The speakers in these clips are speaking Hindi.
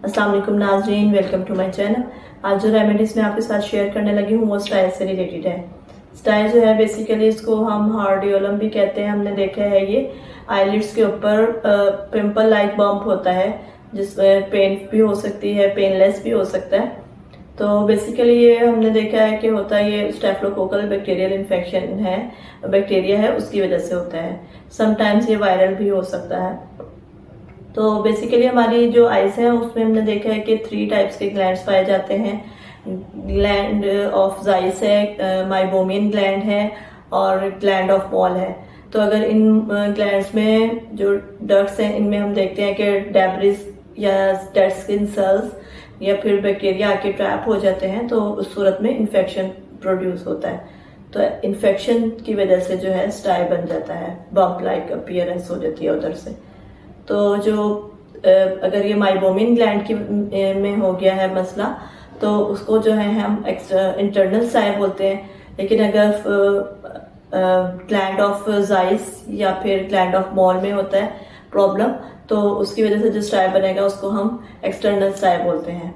अस्सलाम वालेकुम नाज़रीन, वेलकम टू माय चैनल। आज जो रेमेडीज़ मैं आपके साथ शेयर करने लगी हूँ वो स्टाइल से रिलेटेड है। स्टाइल जो है बेसिकली इसको हम हार्डियोलम भी कहते हैं। हमने देखा है ये आईलिड्स के ऊपर पिंपल लाइक बम्प होता है जिसमें पेन भी हो सकती है, पेनलेस भी हो सकता है। तो बेसिकली ये हमने देखा है कि होता है ये स्टेफिलोकोकल बैक्टीरियल इन्फेक्शन है, बैक्टीरिया है, उसकी वजह से होता है। समटाइम्स ये वायरल भी हो सकता है। तो बेसिकली हमारी जो आइज है उसमें हमने देखा है कि 3 टाइप्स के ग्लैंड्स पाए जाते हैं। ग्लैंड ऑफ जाइस है, माइबोमियन ग्लैंड है और ग्लैंड ऑफ मॉल है। तो अगर इन ग्लैंड्स में जो डक्ट्स हैं इनमें हम देखते हैं कि डेब्रिस या डेड स्किन सेल्स या फिर बैक्टीरिया आके ट्रैप हो जाते हैं, तो उस सूरत में इन्फेक्शन प्रोड्यूस होता है। तो इन्फेक्शन की वजह से जो है स्टाई बन जाता है, बम्प लाइक अपीयरेंस हो जाती है उधर से। तो जो अगर ये माइबोमियन ग्लैंड की में हो गया है मसला, तो उसको जो है हम इंटरनल स्टाई बोलते हैं। लेकिन अगर ग्लैंड ऑफ जाइस या फिर ग्लैंड ऑफ मॉल में होता है प्रॉब्लम, तो उसकी वजह से जो स्टाई बनेगा उसको हम एक्सटर्नल स्टाई बोलते हैं।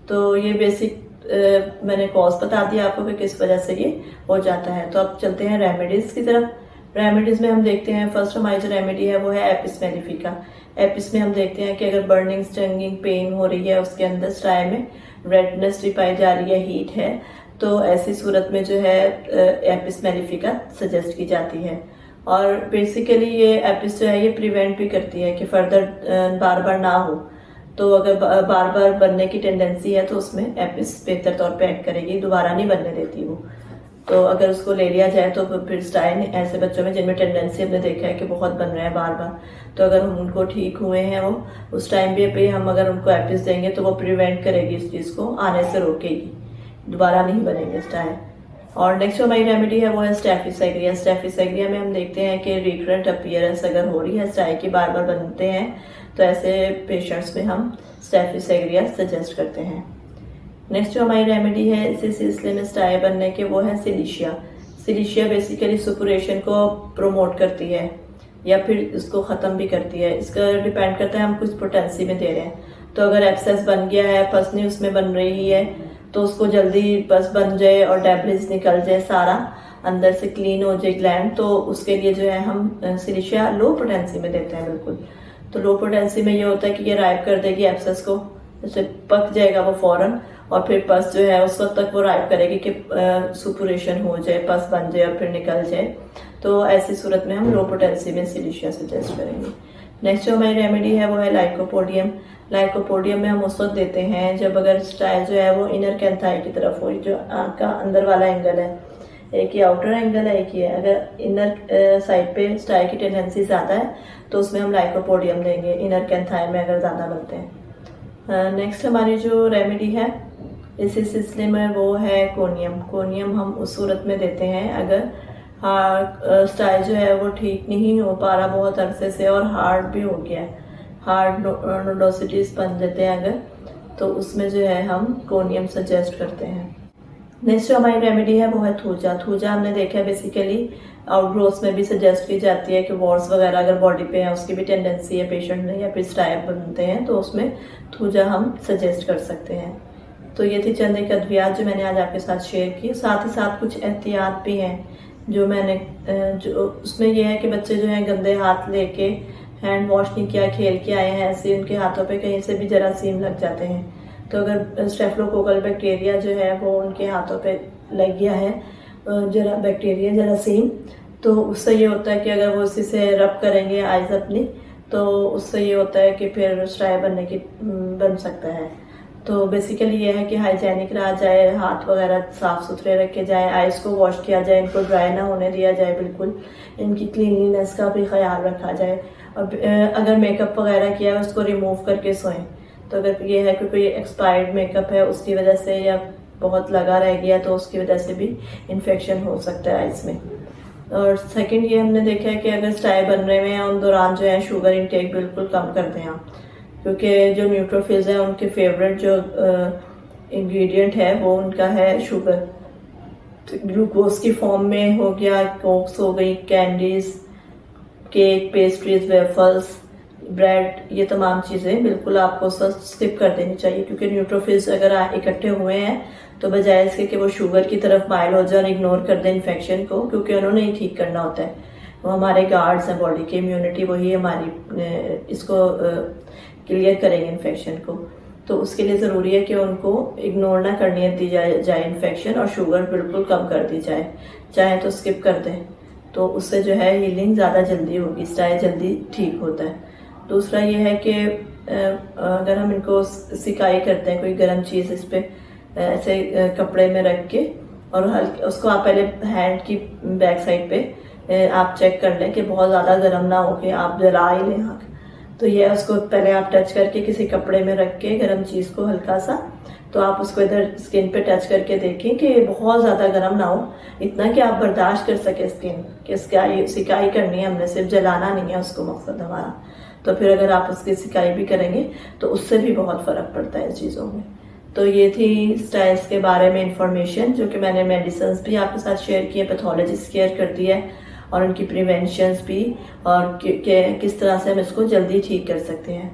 तो ये बेसिक मैंने कॉज बता दिया आपको कि किस वजह से ये हो जाता है। तो अब चलते हैं रेमेडीज की तरफ। रेमेडीज में हम देखते हैं फर्स्ट हमारी जो रेमेडी है वो है एपिस मेलिफिका। एपिस में हम देखते हैं कि अगर बर्निंग, स्टिंगिंग, पेन हो रही है, उसके अंदर स्टाई में रेडनेस भी पाई जा रही है, हीट है, तो ऐसी सूरत में जो है एपिस मेलिफिका सजेस्ट की जाती है। और बेसिकली ये एपिस जो है ये प्रिवेंट भी करती है कि फर्दर बार बार ना हो। तो अगर बार बार बनने की टेंडेंसी है तो उसमें एपिस बेहतर तौर पे एक्ट करेगी, दोबारा नहीं बनने देती वो। तो अगर उसको ले लिया जाए तो फिर स्टाई ऐसे बच्चों में जिनमें टेंडेंसी हमने देखा है कि बहुत बन रहे हैं बार बार, तो अगर हम उनको ठीक हुए हैं वो उस टाइम पे हम अगर उनको एपिस देंगे तो वो प्रिवेंट करेगी इस चीज़ को, आने से रोकेगी, दोबारा नहीं बनेंगे स्टाई। और नेक्स्ट जो हमारी रेमेडी है वो है स्टेफिसेग्रिया। स्टेफिसेग्रिया में हम देखते हैं कि रिकरेंट अपीयरेंस अगर हो रही है स्टाई की, बार बार बनते हैं, तो ऐसे पेशेंट्स में हम स्टेफिसेग्रिया सजेस्ट करते हैं। नेक्स्ट जो हमारी रेमेडी है इसी सिलसिले में स्टाई बनने के वो है सिलिशिया। सिलिशिया बेसिकली सुपुरेशन को प्रोमोट करती है या फिर उसको ख़त्म भी करती है। इसका डिपेंड करता है हम कुछ पोटेंसी में दे रहे हैं। तो अगर एब्सेस बन गया है, पस नहीं उसमें बन रही है, तो उसको जल्दी पस बन जाए और डेब्रिस निकल जाए, सारा अंदर से क्लीन हो जाए ग्लैंड, तो उसके लिए जो है हम सिलिशिया लो पोटेंसी में देते हैं बिल्कुल। तो लो पोटेंसी में ये होता है कि ये राइप कर देगी एब्सेस को, जैसे पक जाएगा वो फौरन, और फिर पस जो है उस वक्त तक वो राइप करेगी कि सुपुरेशन हो जाए, पस बन जाए और फिर निकल जाए। तो ऐसी सूरत में हम लो पोटेंसी में सिलिशिया सजेस्ट करेंगे। नेक्स्ट जो हमारी रेमेडी है वो है लाइकोपोडियम। लाइकोपोडियम में हम उस वक्त देते हैं जब अगर स्टाई जो है वो इनर कैंथाई की तरफ हो, जो आँख का अंदर वाला एंगल है, एक ही आउटर एंगल है, एक ही है। अगर इनर साइड पे स्टाई की टेंडेंसी ज़्यादा है तो उसमें हम लाइकोपोडियम देंगे, इनर कैंथाई में अगर ज़्यादा बनते हैं। नेक्स्ट हमारी जो रेमेडी है इसी सिलसिले में वो है कोनियम। कोनियम हम उस सूरत में देते हैं अगर स्टाई जो है वो ठीक नहीं हो पा रहा बहुत अरसे से और हार्ड भी हो गया है, हार्ड नोडोसिटीज बन जाते हैं अगर, तो उसमें जो है हम कोनियम सजेस्ट करते हैं। नेक्स्ट जो हमारी रेमेडी है वो है थूजा। थूजा हमने देखा है बेसिकली आउटग्रोथ में भी सजेस्ट की जाती है कि वॉर्स वगैरह अगर बॉडी पे है, उसकी भी टेंडेंसी है पेशेंट में, या फिर स्टाई बनते हैं, तो उसमें थूजा हम सजेस्ट कर सकते हैं। तो ये थी चंद एक अद्वियात जो मैंने आज आपके साथ शेयर की। साथ ही साथ कुछ एहतियात भी हैं जो मैंने जो उसमें यह है कि बच्चे जो हैं गंदे हाथ लेके हैंड वॉश नहीं किया, खेल के आए हैं, ऐसे उनके हाथों पे कहीं से भी जरासीम लग जाते हैं। तो अगर स्टेफिलोकोकल बैक्टीरिया जो है वो उनके हाथों पे लग गया है, जरासीम, तो उससे ये होता है कि अगर वो उसी से रब करेंगे आइज अपनी, तो उससे ये होता है कि फिर स्टाई बन सकता है। तो बेसिकली ये है कि हाइजेनिक रहा जाए, हाथ वगैरह साफ सुथरे रखे जाए, आइज को वॉश किया जाए, इनको ड्राई ना होने दिया जाए, बिल्कुल इनकी क्लीनलीनेस का भी ख्याल रखा जाए। और अगर मेकअप वगैरह किया है उसको रिमूव करके सोएं। तो अगर ये है कि कोई एक्सपायर्ड मेकअप है उसकी वजह से या बहुत लगा रह गया तो उसकी वजह से भी इन्फेक्शन हो सकता है आइज में। और सेकंड ये हमने देखा है कि अगर स्टाई बन रहे हैं उन दौरान जो है शुगर इंटेक बिल्कुल कम कर दें आप, क्योंकि जो न्यूट्रोफिल्स हैं उनके फेवरेट जो इंग्रेडिएंट है वो उनका है शुगर। तो ग्लूकोज की फॉर्म में हो गया, कोक्स हो गई, candies, cake, pastries, waffles, bread, ये तमाम चीज़ें बिल्कुल आपको स्किप कर देनी चाहिए, क्योंकि न्यूट्रोफिल्स अगर इकट्ठे हुए हैं तो बजाय इसके कि वो शुगर की तरफ माइल हो जाए और इग्नोर कर दें इन्फेक्शन को, क्योंकि उन्होंने ही ठीक करना होता है, वो हमारे गार्ड्स हैं बॉडी की, इम्यूनिटी वही हमारी इसको क्लियर करेंगे इन्फेक्शन को। तो उसके लिए ज़रूरी है कि उनको इग्नोर ना करनी दी जाए इन्फेक्शन, और शुगर बिल्कुल कम कर दी जाए, चाहे तो स्किप कर दें, तो उससे जो है हीलिंग ज़्यादा जल्दी होगी, स्टाइल जल्दी ठीक होता है। दूसरा ये है कि अगर हम इनको सिकाई करते हैं, कोई गर्म चीज़ इस पर ऐसे कपड़े में रख के, और हल्के उसको आप पहले हैंड की बैक साइड पे आप चेक कर लें कि बहुत ज़्यादा गर्म ना हो कि आप जला ही लें आँख, तो ये उसको पहले आप टच करके किसी कपड़े में रख के गर्म चीज़ को हल्का सा, तो आप उसको इधर स्किन पे टच करके देखें कि बहुत ज़्यादा गर्म ना हो, इतना कि आप बर्दाश्त कर सके स्किन, कि सिकाई करनी है हमने, सिर्फ जलाना नहीं है उसको मकसद हमारा। तो फिर अगर आप उसकी सिकाई भी करेंगे तो उससे भी बहुत फ़र्क पड़ता है इस चीज़ों में। तो ये थी स्टाइल्स के बारे में इंफॉर्मेशन, जो कि मैंने मेडिसिन भी आपके साथ शेयर किए, पैथोलॉजिस्ट शेयर कर दिया है, और उनकी प्रिवेंशंस भी, और किस तरह से हम इसको जल्दी ठीक कर सकते हैं।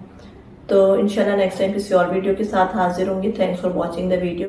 तो इंशाल्लाह नेक्स्ट टाइम किसी और वीडियो के साथ हाजिर होंगी। Thanks for watching the video.